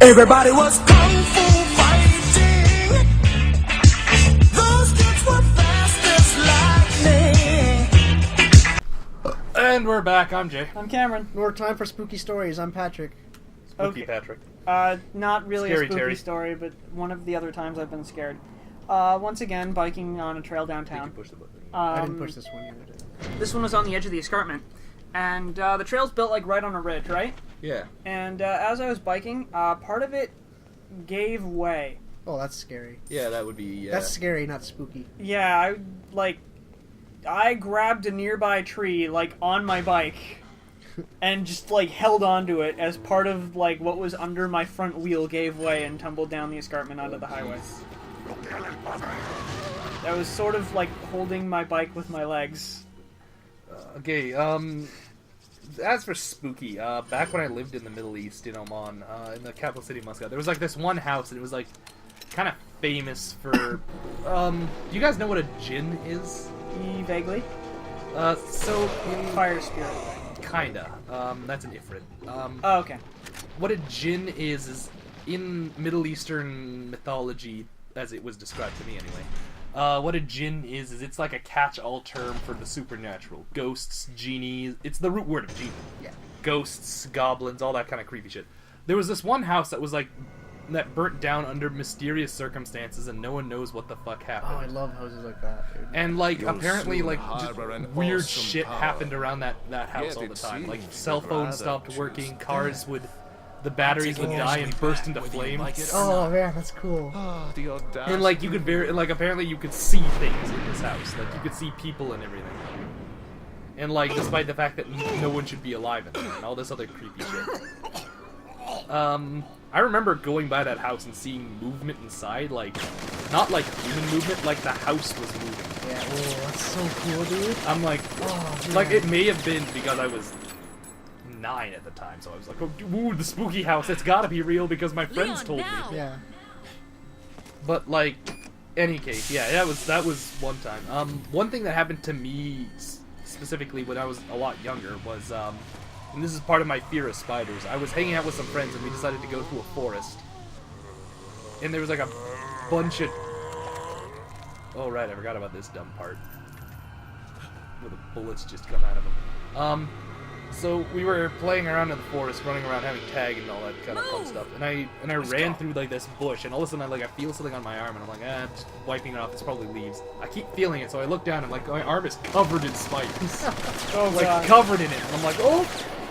Everybody was kung fu fighting. Those kids were fast as lightning. And we're back. I'm Jay. I'm Cameron. More time for spooky stories. I'm Patrick. Spooky Patrick. Not really Scary a spooky Terry. story, but one of the other times I've been scared. Once again, biking on a trail downtown. Push the button. I didn't push this one either. This one was on the edge of the escarpment. And the trail's built like right on a ridge, right? Yeah. And as I was biking, part of it gave way. Oh, that's scary. Yeah, that would be. That's scary, not spooky. Yeah, I grabbed a nearby tree, on my bike, and just, held onto it as part of, what was under my front wheel gave way and tumbled down the escarpment onto the highway. I was sort of, holding my bike with my legs. Okay, as for spooky, back when I lived in the Middle East, in Oman, in the capital city, Muscat, there was, this one house, and it was, kind of famous for, do you guys know what a jinn is? Vaguely. So... Fire spirit. Kinda. That's an ifrit. Oh, okay. What a jinn is in Middle Eastern mythology, as it was described to me anyway, what a jinn is it's like a catch-all term for the supernatural. Ghosts, genies, it's the root word of genie. Yeah. Ghosts, goblins, all that kind of creepy shit. There was this one house that was that burnt down under mysterious circumstances and no one knows what the fuck happened. Oh, I love houses like that, dude. And apparently just weird shit power. happened around that house Yet all the it time. seems Cell you'd phones rather stopped choose working, cars would... The batteries would die and burst into flames. Oh, man, that's cool. The audacity. And you could apparently you could see things in this house. You could see people and everything. And despite the fact that no one should be alive in there and all this other creepy shit. I remember going by that house and seeing movement inside, not human movement, the house was moving. Yeah, oh, that's so cool, dude. I'm Oh, it may have been because I was 9 at the time, so I was like, oh, ooh, the spooky house, it's gotta be real because my friends told me. Yeah. But any case, yeah, that was one time. One thing that happened to me specifically when I was a lot younger was, and this is part of my fear of spiders. I was hanging out with some friends and we decided to go to a forest, and there was a bunch of. Oh right, I forgot about this dumb part where the bullets just come out of them. So we were playing around in the forest, running around, having tag and all that kind of fun stuff. And I ran through this bush, and all of a sudden I feel something on my arm, and I'm I'm just wiping it off. It's probably leaves. I keep feeling it, so I look down, and my arm is covered in spiders, covered in it. And I'm like, oh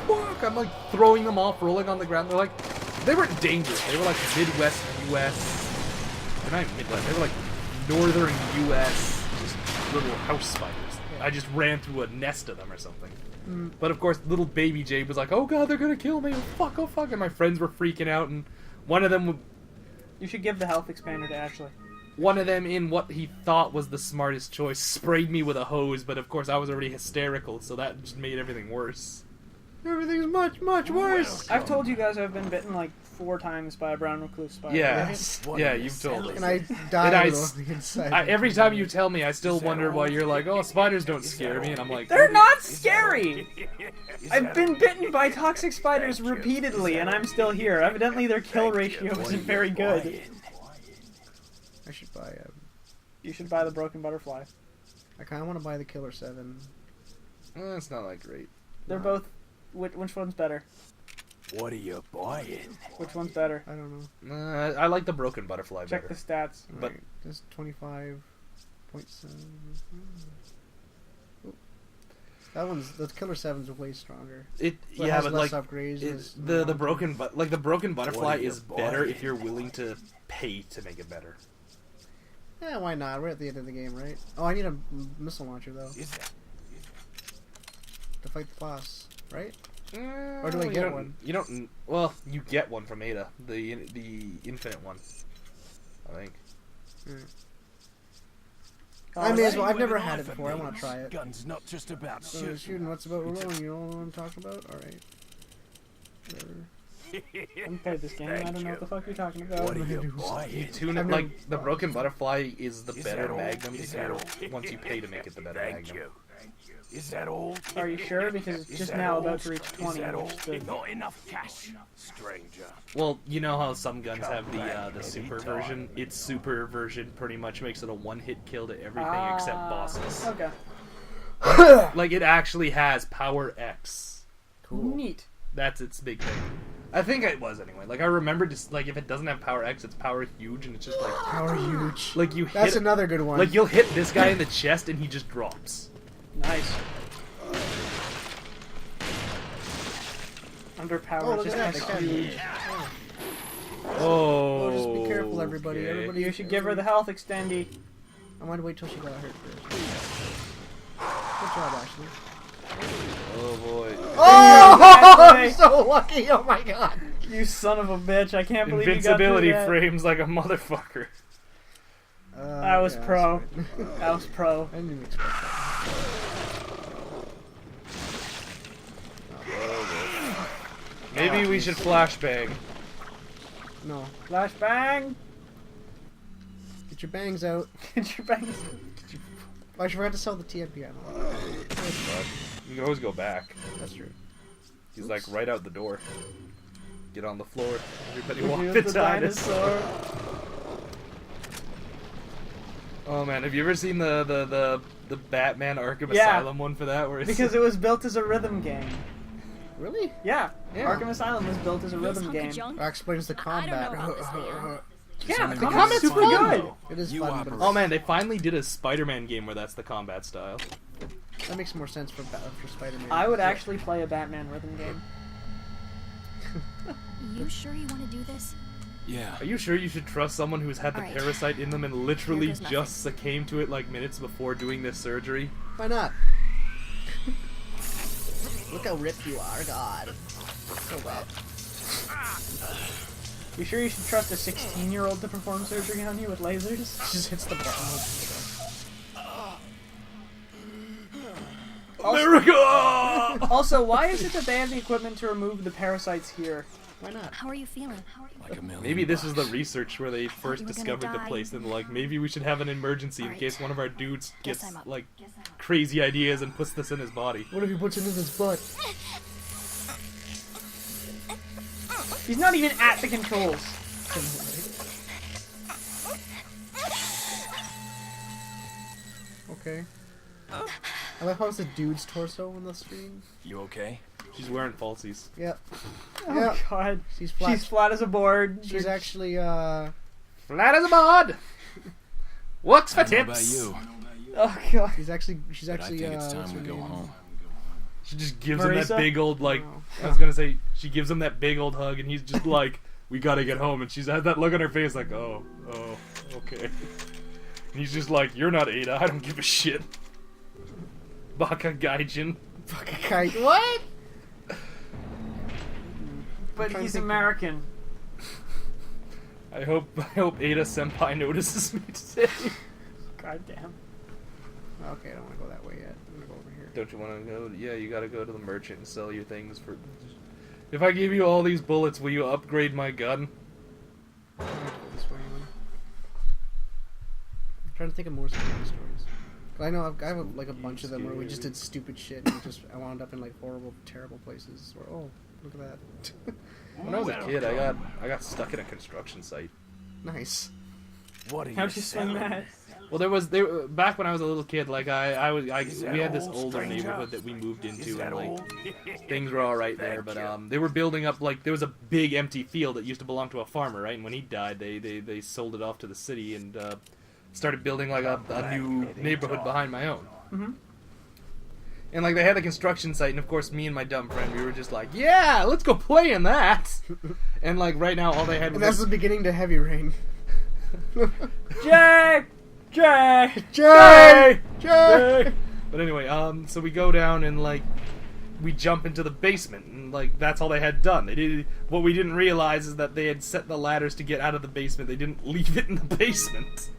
fuck! I'm throwing them off, rolling on the ground. They weren't dangerous. They were Midwest U.S. They're not Midwest. They were Northern U.S. just little house spiders. I just ran through a nest of them or something. But of course, little baby Jay was like, oh god, they're gonna kill me, oh fuck, and my friends were freaking out, and one of them... You should give the health expander to Ashley. One of them, in what he thought was the smartest choice, sprayed me with a hose, but of course I was already hysterical, so that just made everything worse. Everything's much, much worse. I've told you guys I've been bitten 4 times by a brown recluse spider. Yeah, Right? yeah, you've told us. And I died on the inside. Every time you tell me, I still wonder why you're like, oh, spiders don't scare me, and I'm like... They're not scary! I've been bitten by toxic spiders repeatedly, and I'm still here. Evidently their kill ratio isn't very good. I should buy a... You should buy the broken butterfly. I kind of want to buy the Killer 7. It's not great. They're both... Which one's better? What are you buying? Which one's better? I don't know. I like the broken butterfly Check better. the stats. But Right, just 25.7. Oh. That one's the Killer 7's way stronger. it But yeah, has but less upgrades. the broken the broken butterfly What are you is better buying? if you're willing to pay to make it better. Yeah, why not? We're at the end of the game, right? Oh, I need a missile launcher though to fight the boss, right? Or do I get one? You don't. Well, you get one from Ada, the infinite one, I think. I may as well. I've never had it before. I want to try it. Guns not just about So shooting, what's about rolling? You know what I'm talking about? All right. Whatever. I haven't played this game. I don't know what the fuck you're talking about. What are you You buying? tune it I've never- the broken butterfly is the Is better that all? Magnum Is that all? once you pay to make it the better Thank Magnum. you. Is that all? Are you sure? Because it's Is just that now all? about to reach Is 20. that all? Which is the- Not enough cash, stranger. Well, you know how some guns Come have back the super anytime. version? Its super version pretty much makes it a one-hit kill to everything except bosses. Okay. Like, it actually has Power X. Cool. Neat. That's its big thing. I think it was anyway. Like, I remember just, like, if it doesn't have Power X, it's Power Huge, and it's just like... Power huge. Like, you That's hit... another good one. Like, you'll hit this guy in the chest, and he just drops. Nice. Underpowered. Oh, look just at that. has They can. huge. Oh, just be careful, everybody. okay. Everybody, You should give her the health extendy. I want to wait till she got hurt first. Good job, Ashley. Oh, boy. Oh, I'm Ashley! so lucky. Oh my god. You son of a bitch! I can't believe Invincibility you got through that. frames like a motherfucker. That was yeah, pro. that's right. That was pro. I didn't even expect that. Maybe we should flashbang. No. Flashbang! Get your bangs out. Get your bangs. Oh, I forgot to sell the TMP ammo. You can always go back. That's true. He's like right out the door. Get on the floor. Everybody walk Here's beside the us. dinosaur. Oh man, have you ever seen the Batman Arkham Yeah. Asylum one for that? Where it's Because it was built as a rhythm game. Really? Yeah. Yeah. Arkham Asylum was built as a This rhythm hunk of game. junk? That explains the I don't know combat. about this, man. Yeah, the The combat's super good. It is You fun, operate. but oh man, they finally did a Spider-Man game where that's the combat style. that makes more sense for Spider-Man. I would actually play a Batman rhythm game. You sure you want to do this? Yeah. Are you sure you should trust someone who's had the Alright. parasite in them and literally Here goes just succumbed to it like minutes before doing this surgery? Why not? Look how ripped you are, God. So wet. You sure you should trust a 16-year-old to perform surgery on you with lasers? Just hits the button. America! Also, why is it that they have the equipment to remove the parasites here? Why not? How are you feeling? Like a million. Maybe this was the bucks. research where they first you were gonna discovered the die. place and like maybe we should have an emergency in Alright. case one of our dudes Guess gets I'm up. like crazy ideas and puts this in his body. What if he puts it in his butt? He's not even at the controls. Okay. I love how it's a dude's torso on the screen. You okay? She's wearing falsies. Yep. Oh Yep. god. She's flat. She's flat as a board. She's actually, Flat as a board! Works for I don't know about tips! you, Oh god. she's actually, but I think it's what's time her we go name? home. She just gives him Marisa? that big old like Oh. I was gonna say she gives him that big old hug and he's just like, we gotta get home and she's had that look on her face like, oh, okay. And he's just like, you're not Ada, I don't give a shit. Baka Gaijin. Fucking kite. What? But trying to he's think- American. I hope Ada Senpai notices me today. God damn. Okay, I don't want to go that way yet. I'm gonna go over here. Don't you want to go? Yeah, you gotta go to the merchant and sell your things for. If I give you all these bullets, will you upgrade my gun? I'm gonna go this way anyway. I'm trying to think of more scary stories. But I know I have like a bunch of them where we just did stupid shit and I wound up in like horrible, terrible places. Where look at that. When I was a kid, I got stuck in a construction site. Nice. What are you How'd you swing selling? that? Well, back when I was a little kid, like Is that we had this all, older stranger? neighborhood that we moved Is into, that and like all? things were all right there. Thank But you. they were building up like there was a big empty field that used to belong to a farmer, right? And when he died, they sold it off to the city and started building like a new neighborhood behind my own. Mhm. And like they had a construction site, and of course me and my dumb friend, we were just like, yeah, let's go play in that. And like right now, all they had And was that's the beginning to heavy rain. Jay! Jay! Jay! Jay! But anyway, so we go down and like we jump into the basement, and like that's all they had done. They did what we didn't realize is that they had set the ladders to get out of the basement. They didn't leave it in the basement.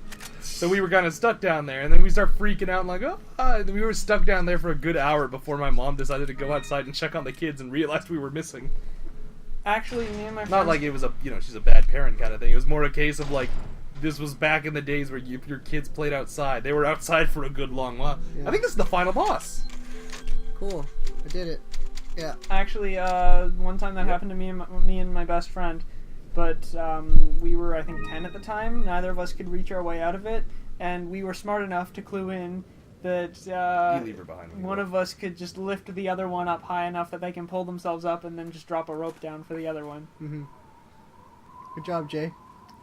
So we were kind of stuck down there, and then we start freaking out and like, and we were stuck down there for a good hour before my mom decided to go outside and check on the kids and realized we were missing. Actually, me and my friends... Not like it was she's a bad parent kind of thing. It was more a case of like, this was back in the days where if your kids played outside, they were outside for a good long while. Yeah. I think this is the final boss. Cool. I did it. Yeah. Actually, one time that happened to me and my best friend, but we were I think 10 at the time. Neither of us could reach our way out of it, and we were smart enough to clue in that You leave her behind. when you one walk. of us could just lift the other one up high enough that they can pull themselves up, and then just drop a rope down for the other one. Mm-hmm. Good job, Jay.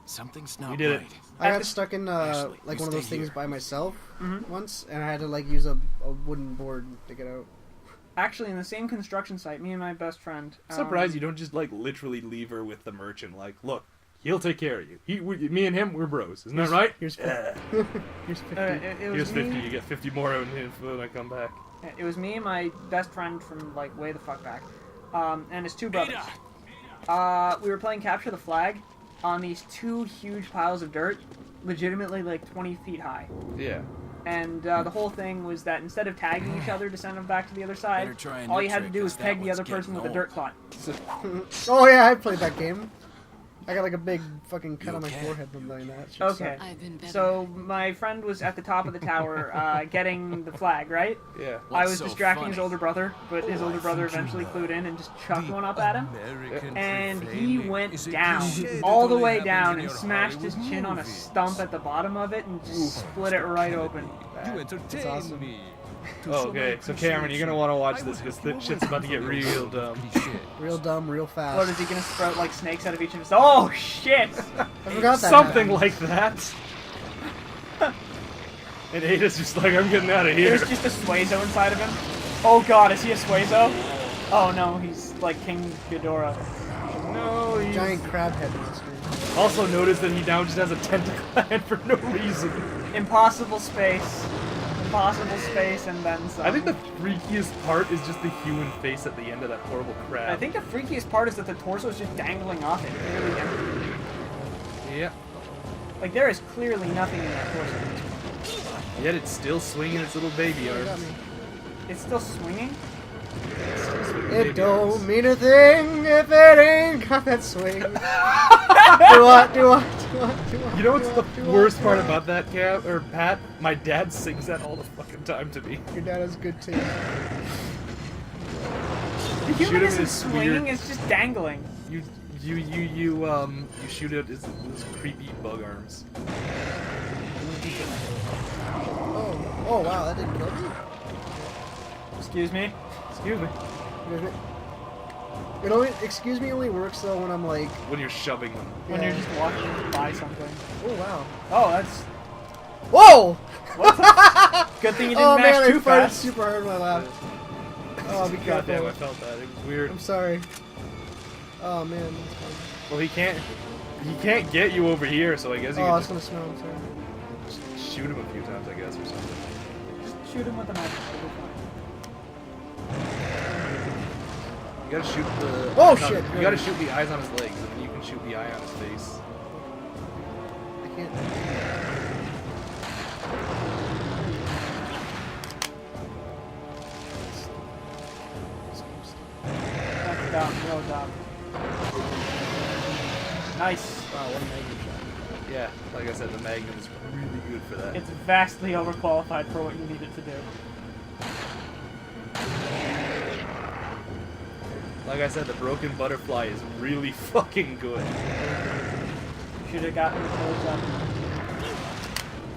Something's not You did it. right. I At got the- stuck in Ashley, like you one of those stay things here. by myself Mhm. once, and I had to like use a wooden board to get out. Actually, in the same construction site, me and my best friend. I'm surprised you don't just like literally leave her with the merchant. Like, look, he'll take care of you. Me and him, we're bros. Isn't that right? Here's Yeah. 50. Here's 50. It was Here's 50. me. You get 50 more when I come back. It was me and my best friend from like way the fuck back, and his two brothers. We were playing capture the flag on these two huge piles of dirt, legitimately like 20 feet high. Yeah. And the whole thing was that instead of tagging each other to send them back to the other Better side, try a all new you had to trick, do was 'cause that peg the one's other person with a getting dirt clot. Oh yeah, I played that game. I got like a big fucking cut You on my okay? forehead from playing that. Shit Okay. I've been better. So my friend was at the top of the tower getting the flag, right? Yeah. I What's was so distracting funny? his older brother, but his older brother eventually clued in and just chucked one up at him. And he went down, all the way down, and smashed his chin on a stump at the bottom of it and just split it right open. That's awesome. Oh, okay. So Cameron, you're gonna want to watch this because this shit's about to get real dumb. Real dumb, real fast. What, is he gonna sprout like snakes out of each of his... Oh, shit! I forgot that. Something happened. like that. And Ada's just like, I'm getting out of here. There's just a Suezo inside of him. Oh god, is he a Suezo? Oh no, he's like King Ghidorah. No, he's... Giant crab head monster. Also notice that he now just has a tentacle hand for no reason. Impossible space. Impossible space and then some. I think the freakiest part is just the human face at the end of that horrible crab. I think the freakiest part is that the torso is just dangling off it. Clearly empty. Yeah. Like there is clearly nothing in that torso. Yet it's still swinging its little baby You got arms. me. It's still swinging? It don't mean a thing if it ain't got that swing. Do what? You know what's the worst part about that, Cam or Pat? My dad sings that all the fucking time to me. Your dad has good taste. The Shoot human him isn't is swinging, weird. it's just dangling. You shoot it as those creepy bug arms. Oh wow, that didn't kill me. Excuse me? Excuse me. It only, excuse me, only works though when I'm like, When you're shoving them. When Yeah. you're just walking by something. oh wow. Oh, that's... Whoa! Good thing you didn't Oh mash man, I too farted fast. super hard when I laughed. Oh, be God damn, I careful. felt that. It was weird. I'm sorry. Oh man, that's fun. Well, he can't get you over here, so I guess you Oh, can it's gonna smell. I'm sorry. just shoot him a few times, I guess, or something. Just shoot him with a magic. It'll be fine. You gotta shoot the. Oh, eyes on- shit. You gotta shoot the eyes on his legs, and then you can shoot the eye on his face. I can't. Knock it down. Go down. Nice. Wow, what a magnum shot. Yeah, like I said, the Magnum is really good for that. It's vastly overqualified for what you need it to do. Like I said, the broken butterfly is really fucking good. You should have gotten the kills up.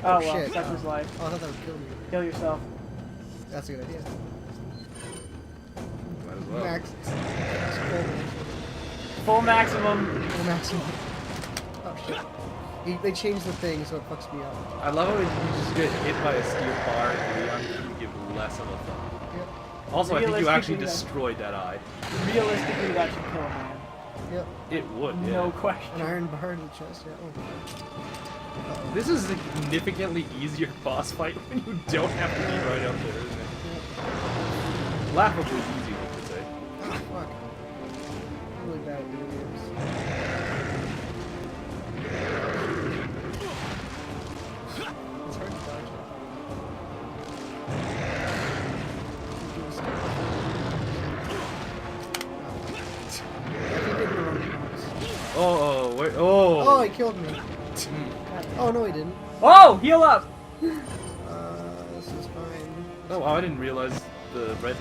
Oh well, shit. such is life. Oh, I thought that would kill me. Kill yourself. That's a good idea. Might as well. Max. Full maximum. Full maximum. Oh shit. They changed the thing so it fucks me up. I love how you just get hit by a steel bar and Leon can give less of a fuck. Yep. Also, I think you actually Realistically, that- destroyed that eye. Realistically, that should kill a man. Yep. It would, yeah. No question. An iron bar in the chest. Yeah. Oh. This is a significantly easier boss fight when you don't have to be right up there, isn't it? Laughably easy, we could say. Oh, fuck. I'm really bad at video games. It's hard to dodge it. I keep hitting the wrong buttons. Oh, wait, Oh, oh! he killed me. Oh, no, he didn't. Oh, heal up. This is fine. Oh, wow, I didn't realize the red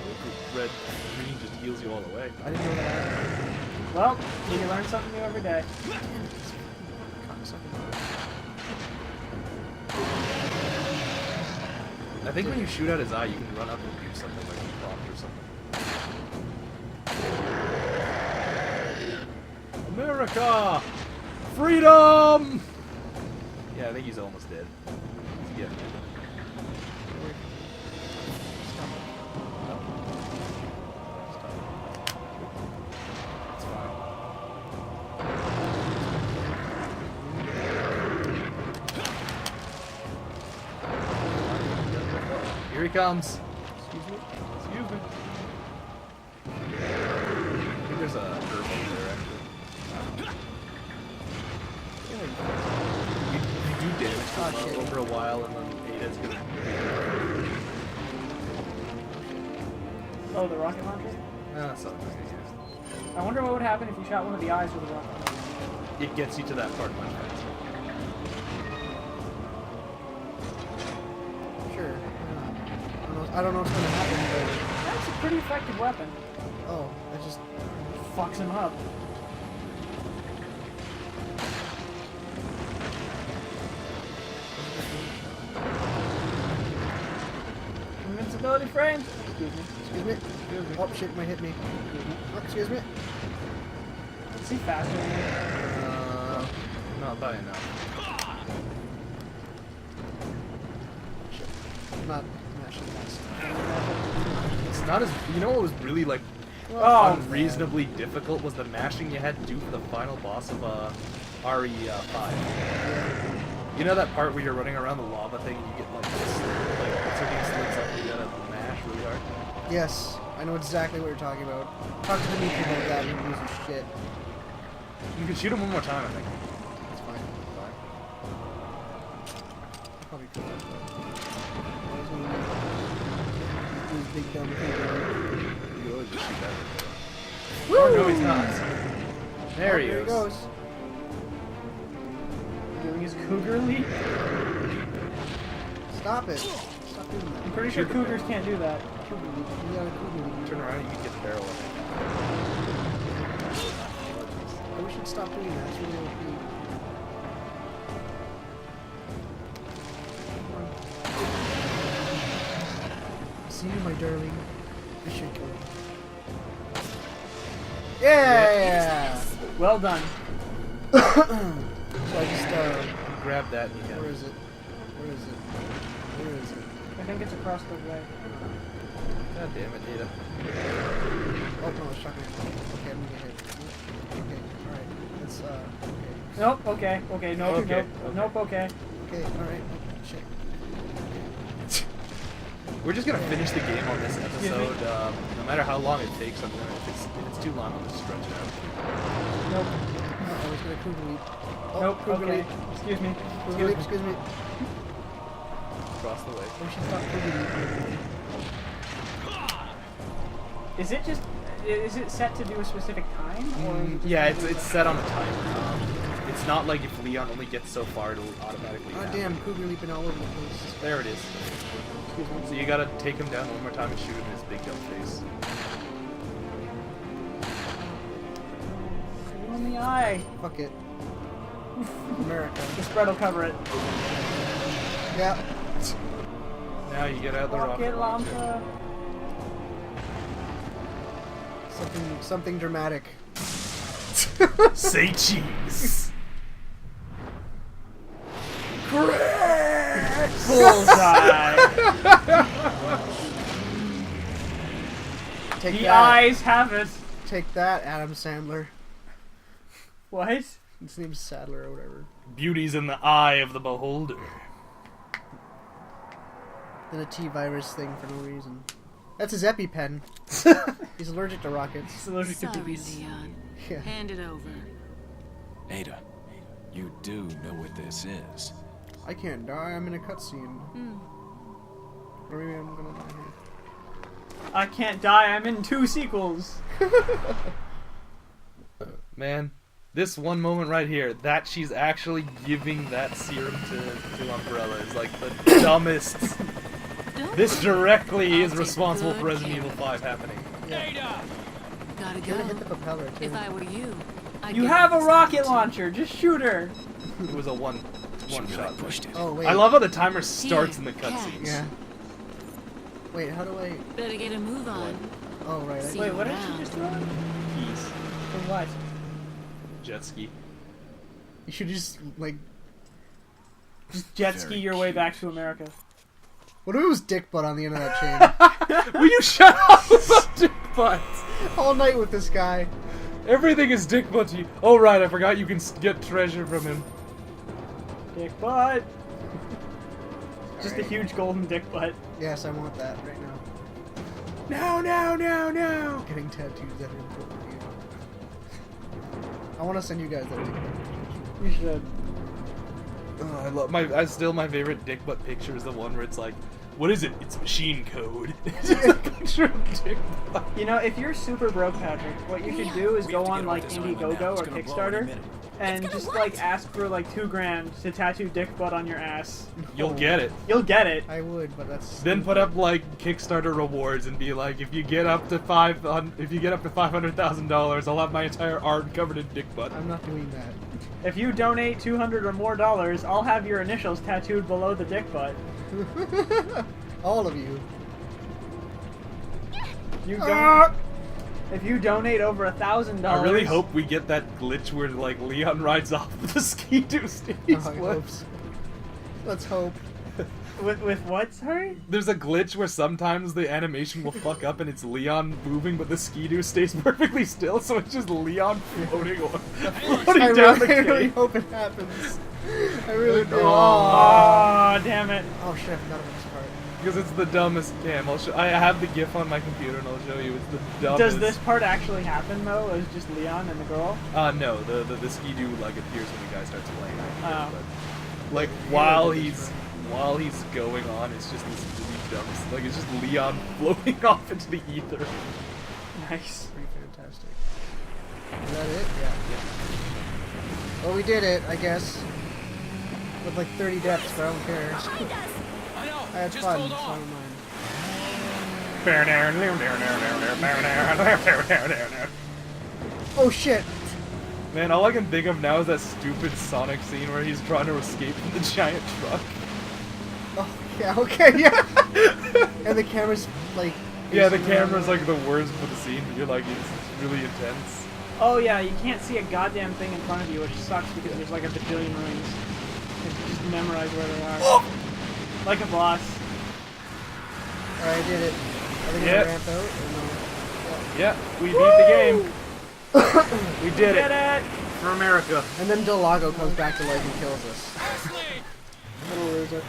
green just heals you all the way. I didn't know that. Well, you learn something new every day. I think when you shoot at his eye, you can run up and do something like a prompt or something. America! Freedom! Yeah, I think he's almost dead. He's getting it. It's fine. Here he comes. Excuse me. Excuse me. I think there's a herb over there, actually. You do damage to him over a while, and then Ada's gonna. Oh, the rocket launcher? That's not I wonder what would happen if you shot one of the eyes with a rocket launcher. It gets you to that part much faster. Sure. I don't know what's gonna happen, That's a pretty effective weapon. but oh, I just Fucks him up. Invincibility frames. Excuse me. excuse me. Oh shit, might hit me. Oh, excuse me. Is he faster than me? Not by enough. Shit. I'm not mashing that stuff. It's not as. You know what was really like Oh, unreasonably difficult was the mashing you had to do for the final boss of RE5. You know that part where you're running around the lava thing and you get like this, like something slips up and you gotta mash really hard? Yes, I know exactly what you're talking about. Talk to the meat about that, you piece of shit. You can shoot him one more time, I think. It's fine. I probably could have, but I was gonna do his big dumb thing. You always just shoot that. Oh, no, he's not. There he There he goes. goes. doing his cougar leap. Stop it. Stop doing that. I'm pretty sure cougars can't do that. Cougar leap. You got a cougar leap. Turn around and you can get the barrel up. Oh, we should stop doing that. It's really OP. See you, my darling. I should go. Yeah! Well done. So I just, Grab that and you where can. is it? Where is it? Where is it? I think it's across the way. God damn it, Ada. Oh, no, it's shotgun. Okay, I'm gonna get hit. Okay, alright. Let's, okay. Nope. Okay. Okay. Nope. Okay, Nope. okay. Nope. Okay. Okay, alright. Oh, shit. We're just gonna finish the game on this me? episode. No matter how long it takes, if it's too long, I'll just stretch it out. Nope. Oh, I was gonna cougar leap. Oh, Nope. cougar Okay. leap. Excuse me. Cougar leap, excuse me. Across the way. We should stop cougar leap. Is it just? Is it set to do a specific time? Or is it just Yeah, gonna it's set on a timer. It's not like if Leon only gets so far, it'll automatically Oh, happen. damn, cougar leaping all over the place. There it is. So you gotta take him down one more time and shoot him in his big dumb face. Shoot him in the eye. Fuck it. America. The spread will cover it. Yeah. Now you get out the Rocket rocket launcher. launcher. Something dramatic. Say cheese. Bullseye. Take The that. eyes have it. Take that, Adam Sandler. What? His name's Sadler or whatever. Beauty's in the eye of the beholder. Then a T-virus thing for no reason. That's his EpiPen. He's allergic to rockets. It's allergic to Sorry, boobies. Leon. Yeah. Hand it over. Ada, you do know what this is. I can't die. I'm in a cutscene. Hmm. Or maybe I'm gonna die here. I can't die. I'm in 2 sequels. Man, this one moment right here, that she's actually giving that serum to Umbrella is like the dumbest This directly is responsible for Resident Evil 5 happening. Gotta You're gonna hit go. the propeller too. If I were you, I'd You get have a this rocket done. launcher. Just shoot her. It was a one She really shot. pushed it. Oh wait. I love how the timer starts in the Here, cutscenes. Yeah. Wait, how do I? Better get a move on. Oh right. See Wait, you what did around. she just throw? Keys. For what? Jet ski. You should just like. Just jet ski Very your way cute. back to America. What if it was dick butt on the end of that chain? Will you shut up about dick butts? All night with this guy. Everything is dick butty. Oh right, I forgot you can get treasure from him. Dick butt. Just a Alright. huge golden dick butt. Yes, I want that right now. No, no, no, no. Getting tattoos that are important to you. I want to send you guys that dick butt. You should. Oh, I love my favorite dick butt picture is the one where it's like, what is it? It's machine code. It's just a picture of dick butt. You know, if you're super broke, Patrick, what you should do is We go have to on get like off this island now. Indiegogo It's or gonna blow any Kickstarter minute. and gonna just what? like ask for like $2,000 to tattoo dick butt on your ass. You'll get it. You'll get it. I would, but that's. Then put up like Kickstarter rewards and be like, if you get up to $500,000, I'll have my entire art covered in dick butt. I'm not doing that. If you donate $200 or more, I'll have your initials tattooed below the dick butt. All of you. You don't. If you donate over $1,000, I really hope we get that glitch where like Leon rides off the ski-doo stage. Oh, I hope so. Let's hope. With what? Sorry. There's a glitch where sometimes the animation will fuck up and it's Leon moving, but the ski-doo stays perfectly still, so it's just Leon floating, floating I down the really cave. hope it happens. I really do. Oh, damn it. Oh shit, I forgot about this part. Because it's the dumbest. Damn, I have the GIF on my computer and I'll show you. It's the dumbest. Does this part actually happen though? Is just Leon and the girl? No, the ski-doo like appears when the guy starts playing. Oh. But, like while he's going on, it's just this really dumb. Like it's just Leon floating off into the ether. Nice. Pretty fantastic. Is that it? Yeah. Well, we did it, I guess. With like 30 deaths, but I don't care. I know. I had Just fun. hold So I on. don't mind. Oh shit! Man, all I can think of now is that stupid Sonic scene where he's trying to escape from the giant truck. Oh yeah, okay, yeah. And the camera's like. Yeah, the facing around. camera's like the worst for the scene, but you're like, it's really intense. Oh yeah, you can't see a goddamn thing in front of you, which sucks because there's like a bajillion rings. You have to just memorize where they are. Like a boss. Alright, I did it. Are they gonna Yep. ramp out or no? Yeah, we beat the game. We did Get it it! for America. And then Delago comes back to life and kills us. Little loser.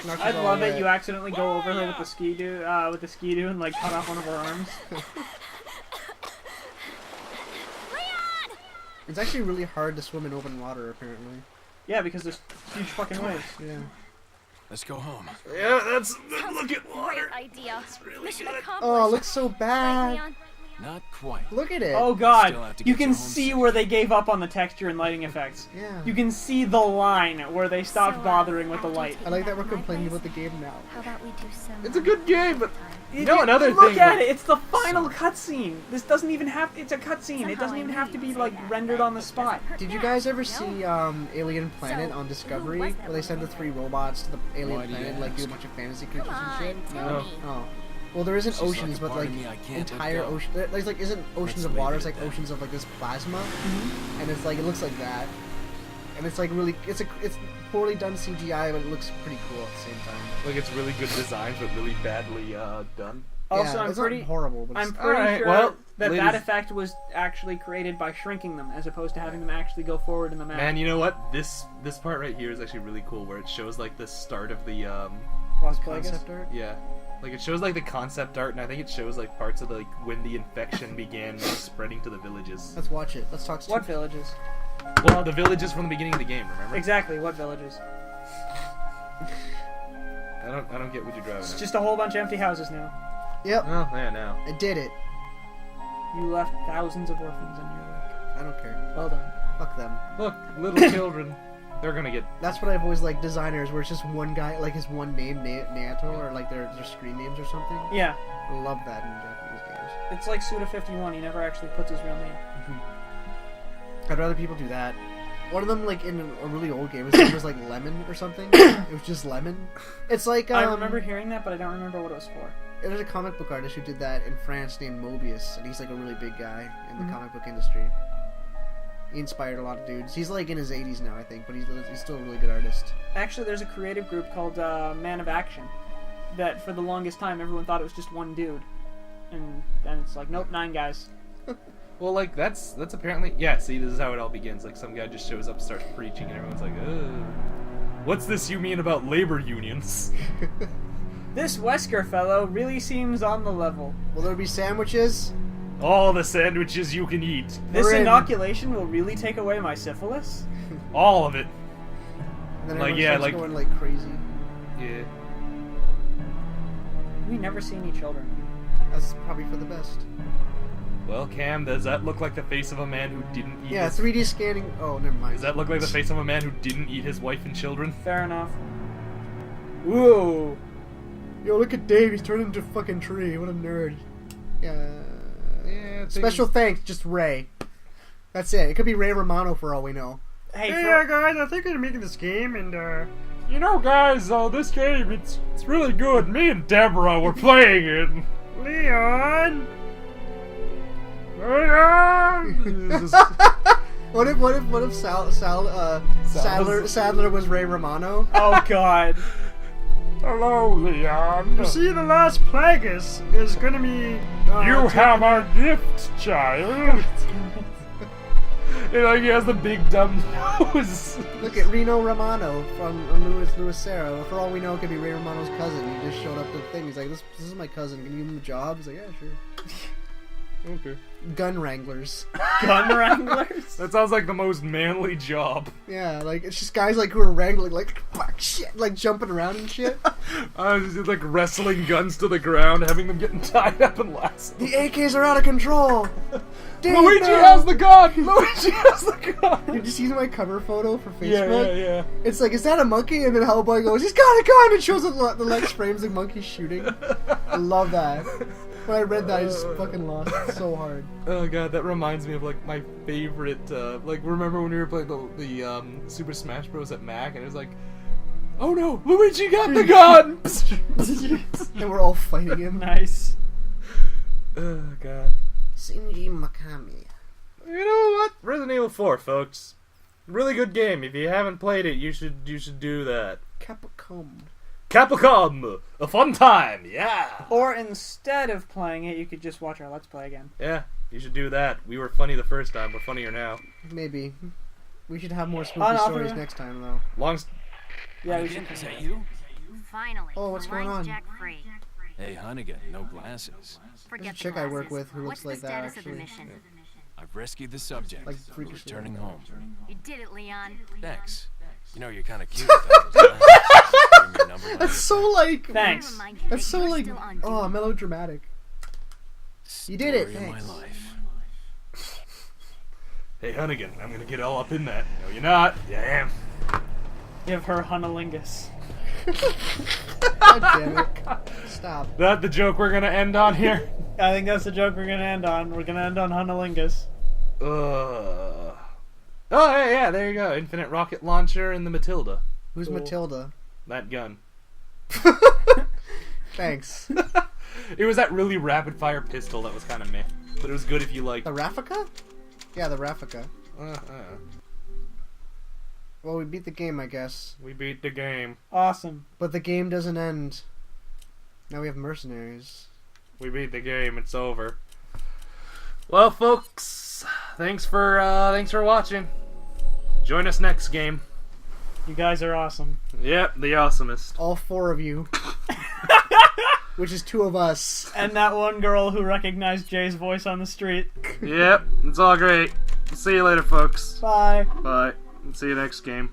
Knocks us I'd all love away. it. You accidentally go over her with the ski-doo, and like cut off one of her arms. It's actually really hard to swim in open water, apparently. Yeah, because there's huge fucking waves. Yeah. Let's go home. Yeah, that's look at water. Great idea. Mission accomplished. Oh, it looks so bad. Leon. Not quite. Look at it. Oh Still god, have to you get can you home see safe. where they gave up on the texture and lighting effects. Yeah. You can see the line where they stopped So, bothering with the after light. taking I like that we're back my complaining place, about the game now. How about we do some? It's a good game, but You know, another look thing at that- it. It's the final cutscene. This doesn't even have. It's a cutscene. It Somehow doesn't I even knew have to you'd be say like that, rendered but on the it spot. doesn't hurt Did you now. guys ever No? see Alien Planet So, on who Discovery, was that where they send the woman? 3 robots to the alien Why do you planet and like do a ask? bunch of fantasy creatures Come and on, shit? tell No. me. Oh. Well, there isn't She's like oceans, a but part like of me I can't let entire go. ocean. There's like isn't oceans Let's of leave water. it It's at like that. oceans of like this plasma, and it's like it looks like that, and it's like really it's poorly done CGI, but it looks pretty cool at the same time. like it's really good designs, but really badly done. Also, yeah, I'm it's pretty. not horrible, but I'm it's, pretty Alright, sure well, that ladies- that effect was actually created by shrinking them, as opposed to having them actually go forward in the map. Man, you know what? This part right here is actually really cool, where it shows like the start of the Las Vegas. concept art. yeah, like it shows like the concept art, and I think it shows like parts of the, like when the infection began like, spreading to the villages. Let's watch it. Let's talk. What villages? Well, the villages from the beginning of the game, remember? Exactly. What villages? I don't get what you're driving It's at. just a whole bunch of empty houses now. Yep, Oh yeah, now. I did it. You left thousands of orphans in your wake. I don't care. Well done. Fuck them. Look, little children. they're gonna get. That's what I've always liked, designers, where it's just one guy, like his one name, Nato, or like their screen names or something. Yeah. I love that in Japanese games. It's like Suda51. He never actually puts his real name. I'd rather people do that. One of them, like in a really old game, his name was like Lemon or something. It was just Lemon. It's like I remember hearing that, but I don't remember what it was for. There's a comic book artist who did that in France named Mobius, and he's like a really big guy in the comic book industry. He inspired a lot of dudes. He's like in his 80s now, I think, but he's still a really good artist. Actually, there's a creative group called Man of Action that for the longest time everyone thought it was just one dude. And then it's like, nope, 9 guys. Well, like, that's apparently... Yeah, see, this is how it all begins. Like, some guy just shows up, starts preaching, and everyone's like, what's this you mean about labor unions? This Wesker fellow really seems on the level. Will there be sandwiches? All the sandwiches you can eat. This We're in. inoculation will really take away my syphilis? All of it. And then Like, everyone yeah, starts like- going like crazy. Yeah. We never see any children. That's probably for the best. Well, Cam, does that look like the face of a man who didn't eat Yeah, his... 3D scanning. Oh, never mind. Does that look like the face of a man who didn't eat his wife and children? Fair enough. Whoa! Yo, look at Dave. He's turned into a fucking tree. What a nerd. Yeah. Yeah, Special thanks, just Ray. That's it. It could be Ray Romano for all we know. Hey, guys, I think I'm making this game, and You know, guys, this game, it's really good. Me and Deborah were playing it. Leon. What if Sadler was Ray Romano? Oh god. Hello, Leon. See, the last Plagueis is gonna be. You have our gift, child. You know, he has the big dumb nose. Look at Reno Romano from Louis Serra. For all we know, it could be Ray Romano's cousin. He just showed up to the thing. He's like, "This is my cousin. Can you give him a job?" He's like, "Yeah, sure." Okay. Gun wranglers. Gun wranglers? That sounds like the most manly job. Yeah, like it's just guys like who are wrangling, like fuck shit, like jumping around and shit. Like wrestling guns to the ground, having them getting tied up and lassoed. The AKs are out of control. Dave, Luigi no! has the gun! Luigi has the gun! Did you see my cover photo for Yeah, Facebook? yeah. It's like, is that a monkey? And then Hellboy goes, he's got a gun! And shows the next frames the monkey shooting. I love that. When I read that, I just fucking lost it so hard. Oh god, that reminds me of like my favorite. Like, remember when we were playing the Super Smash Bros. At Mac, and it was like, oh no, Luigi got the gun! And we're all fighting him. Nice. Oh god. Shinji Mikami. You know what? Resident Evil 4, folks. Really good game. If you haven't played it, you should do that. Capcom. Capcom! A fun time, yeah! Or instead of playing it, you could just watch our Let's Play again. Yeah, you should do that. We were funny the first time, we're funnier now. Maybe. We should have more spooky On offer. stories next time, though. Yeah, we should. Is that you? Finally. Oh, what's the going line's on? jack free. Hey, Hunnigan, no glasses. Forget There's a the chick I work glasses. with who looks What's like the that, status of the actually. mission? I've rescued the subject. Like We're freakishly. returning home. You did it, Leon. Thanks. You know, you're kind of cute without those glasses. Give me your number That's so like. Thanks. Remind you That's that so you're like. still on Oh, duty. melodramatic. You did it, Story of my thanks. life. Hey, Hunnigan, I'm gonna get all up in that. No, you're not. Yeah, I am. Give her Hunnalingus. God damn it. Stop. That the joke we're gonna end on here? I think that's the joke we're gonna end on. We're gonna end on Hunnalingus. Oh, hey, yeah, there you go. Infinite rocket launcher and the Matilda. Who's Cool. Matilda? That gun. Thanks. It was that really rapid fire pistol that was kind of meh. But it was good if you like. The Raffica? Yeah, the Raffica. Well, we beat the game, I guess. We beat the game. Awesome. But the game doesn't end. Now we have mercenaries. We beat the game. It's over. Well, folks, thanks for watching. Join us next game. You guys are awesome. Yep, the awesomest. All 4 of you. Which is 2 of us. And that one girl who recognized Jay's voice on the street. Yep, it's all great. See you later, folks. Bye. Bye. See you next game.